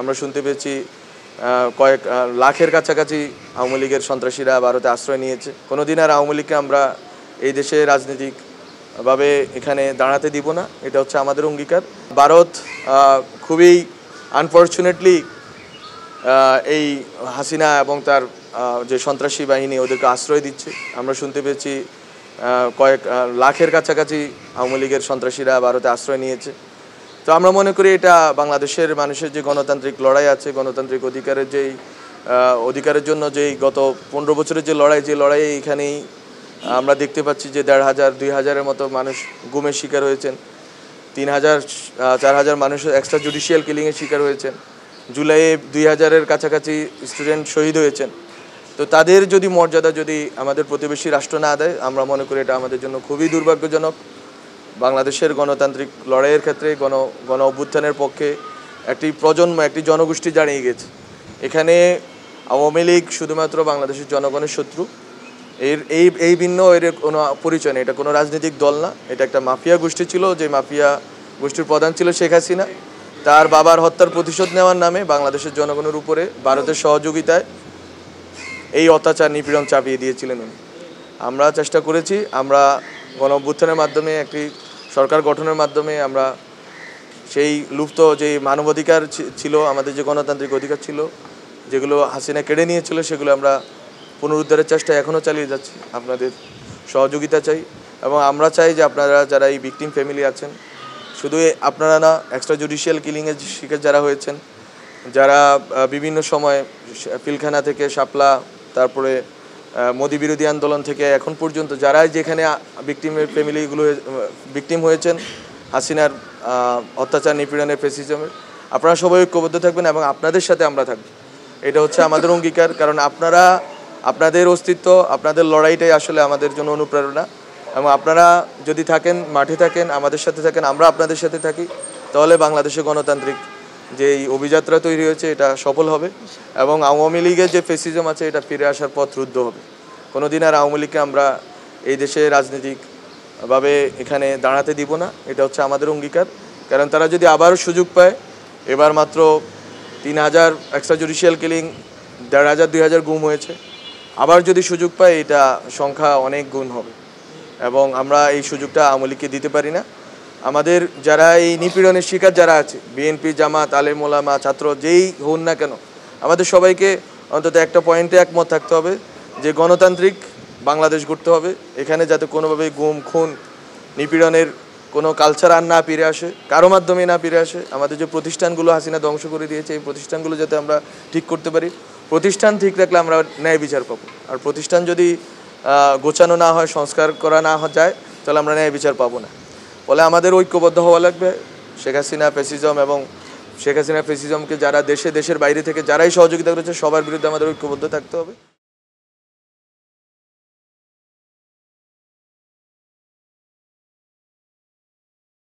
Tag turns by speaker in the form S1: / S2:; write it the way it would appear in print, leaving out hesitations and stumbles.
S1: আমরা শুনতে পেয়েছি কয়েক লাখের কাছাকাছি আওয়ামী লীগের সন্ত্রাসীরা ভারতে আশ্রয় নিয়েছে। কোনোদিন আর আওয়ামী লীগকে আমরা এই দেশে রাজনৈতিকভাবে এখানে দাঁড়াতে দিব না, এটা হচ্ছে আমাদের অঙ্গীকার। ভারত খুবই আনফর্চুনেটলি এই হাসিনা এবং তার যে সন্ত্রাসী বাহিনী ওদেরকে আশ্রয় দিচ্ছে। আমরা শুনতে পেয়েছি কয়েক লাখের কাছাকাছি আওয়ামী লীগের সন্ত্রাসীরা ভারতে আশ্রয় নিয়েছে। তো আমরা মনে করি এটা বাংলাদেশের মানুষের যে গণতান্ত্রিক লড়াই আছে, গণতান্ত্রিক অধিকারের জন্য যেই গত 15 বছরের যে লড়াই এখানেই আমরা দেখতে পাচ্ছি যে 1,500 2,000-এর মতো মানুষ গুমের শিকার হয়েছেন, 3,000-4,000 মানুষ এক্সট্রা জুডিশিয়াল কিলিংয়ের শিকার হয়েছেন, জুলাইয়ে 2,000-এর কাছাকাছি স্টুডেন্ট শহীদ হয়েছেন। তো তাদের যদি মর্যাদা যদি আমাদের প্রতিবেশী রাষ্ট্র না দেয়, আমরা মনে করি এটা আমাদের জন্য খুবই দুর্ভাগ্যজনক। বাংলাদেশের গণতান্ত্রিক লড়াইয়ের ক্ষেত্রে গণ অভ্যুত্থানের পক্ষে একটি প্রজন্ম, একটি জনগোষ্ঠী দাঁড়িয়ে গেছে। এখানে আওয়ামী লীগ শুধুমাত্র বাংলাদেশের জনগণের শত্রু, এই ভিন্ন এর কোনো পরিচয় নেই। এটা কোনো রাজনৈতিক দল না, এটা একটা মাফিয়া গোষ্ঠী ছিল। যে মাফিয়া গোষ্ঠীর প্রধান ছিল শেখ হাসিনা। তার বাবার হত্যার প্রতিশোধ নেওয়ার নামে বাংলাদেশের জনগণের উপরে ভারতের সহযোগিতায় এই অত্যাচার নিপীড়ন চাপিয়ে দিয়েছিলেন উনি। আমরা চেষ্টা করেছি, আমরা গণ অভ্যুত্থানের মাধ্যমে একটি সরকার গঠনের মাধ্যমে আমরা সেই লুপ্ত যে মানবাধিকার ছিল, আমাদের যে গণতান্ত্রিক অধিকার ছিল, যেগুলো হাসিনা কেড়ে নিয়েছিল, সেগুলো আমরা পুনরুদ্ধারের চেষ্টা এখনও চালিয়ে যাচ্ছি। আপনাদের সহযোগিতা চাই এবং আমরা চাই যে আপনারা যারা এই ভিকটিম ফ্যামিলি আছেন, শুধু আপনারা না, এক্সট্রা জুডিশিয়াল কিলিংয়ের শিকার যারা হয়েছেন, যারা বিভিন্ন সময় পিলখানা থেকে শাপলা, তারপরে মোদি বিরোধী আন্দোলন থেকে এখন পর্যন্ত যারাই যেখানে ভিকটিমের ফ্যামিলিগুলো ভিকটিম হয়েছেন হাসিনার অত্যাচার, নিপীড়নের, ফ্যাসিজমের, আপনারা সবাই ঐক্যবদ্ধ থাকবেন এবং আপনাদের সাথে আমরা থাকব। এটা হচ্ছে আমাদের অঙ্গীকার। কারণ আপনাদের অস্তিত্ব, আপনাদের লড়াইটাই আসলে আমাদের জন্য অনুপ্রেরণা। এবং আপনারা যদি থাকেন, মাঠে থাকেন, আমাদের সাথে থাকেন, আমরা আপনাদের সাথে থাকি, তাহলে বাংলাদেশে গণতান্ত্রিক যে এই তৈরি হয়েছে এটা সফল হবে এবং আওয়ামী লীগের যে ফ্যাসিজম আছে এটা ফিরে আসার পথ রুদ্ধ হবে। কোনোদিন আর আওয়ামী লীগকে আমরা এই দেশে রাজনৈতিকভাবে এখানে দাঁড়াতে দিব না, এটা হচ্ছে আমাদের অঙ্গীকার। কারণ তারা যদি আবারও সুযোগ পায়, এবার মাত্র 3,000 এক্সট্রা জুডিশিয়াল কিলিং, 1,500-2,000 গুম হয়েছে, আবার যদি সুযোগ পায় এটা সংখ্যা অনেক গুণ হবে এবং আমরা এই সুযোগটা আওয়ামী লীগকে দিতে পারি না। আমাদের যারা এই নিপীড়নের শিকার যারা আছে, বিএনপি, জামাত, আলেম ওলামা, ছাত্র, যেই হন না কেন, আমাদের সবাইকে অন্তত একটা পয়েন্টে একমত থাকতে হবে যে গণতান্ত্রিক বাংলাদেশ গড়তে হবে। এখানে যাতে কোনোভাবেই গুম, খুন, নিপীড়নের কোনো কালচার আর না ফিরে আসে, কারো মাধ্যমে না ফিরে আসে। আমাদের যে প্রতিষ্ঠানগুলো হাসিনা ধ্বংস করে দিয়েছে, এই প্রতিষ্ঠানগুলো যাতে আমরা ঠিক করতে পারি। প্রতিষ্ঠান ঠিক রাখলে আমরা ন্যায় বিচার পাবো। আর প্রতিষ্ঠান যদি গোছানো না হয়, সংস্কার করা না যায়, তাহলে আমরা ন্যায় বিচার পাবো না। ফলে আমাদের ঐক্যবদ্ধ হওয়া লাগবে। শেখ হাসিনা ফ্যাসিজমকে যারা দেশের বাইরে থেকে যারাই সহযোগিতা করেছে, সবার বিরুদ্ধে আমাদের ঐক্যবদ্ধ থাকতে হবে।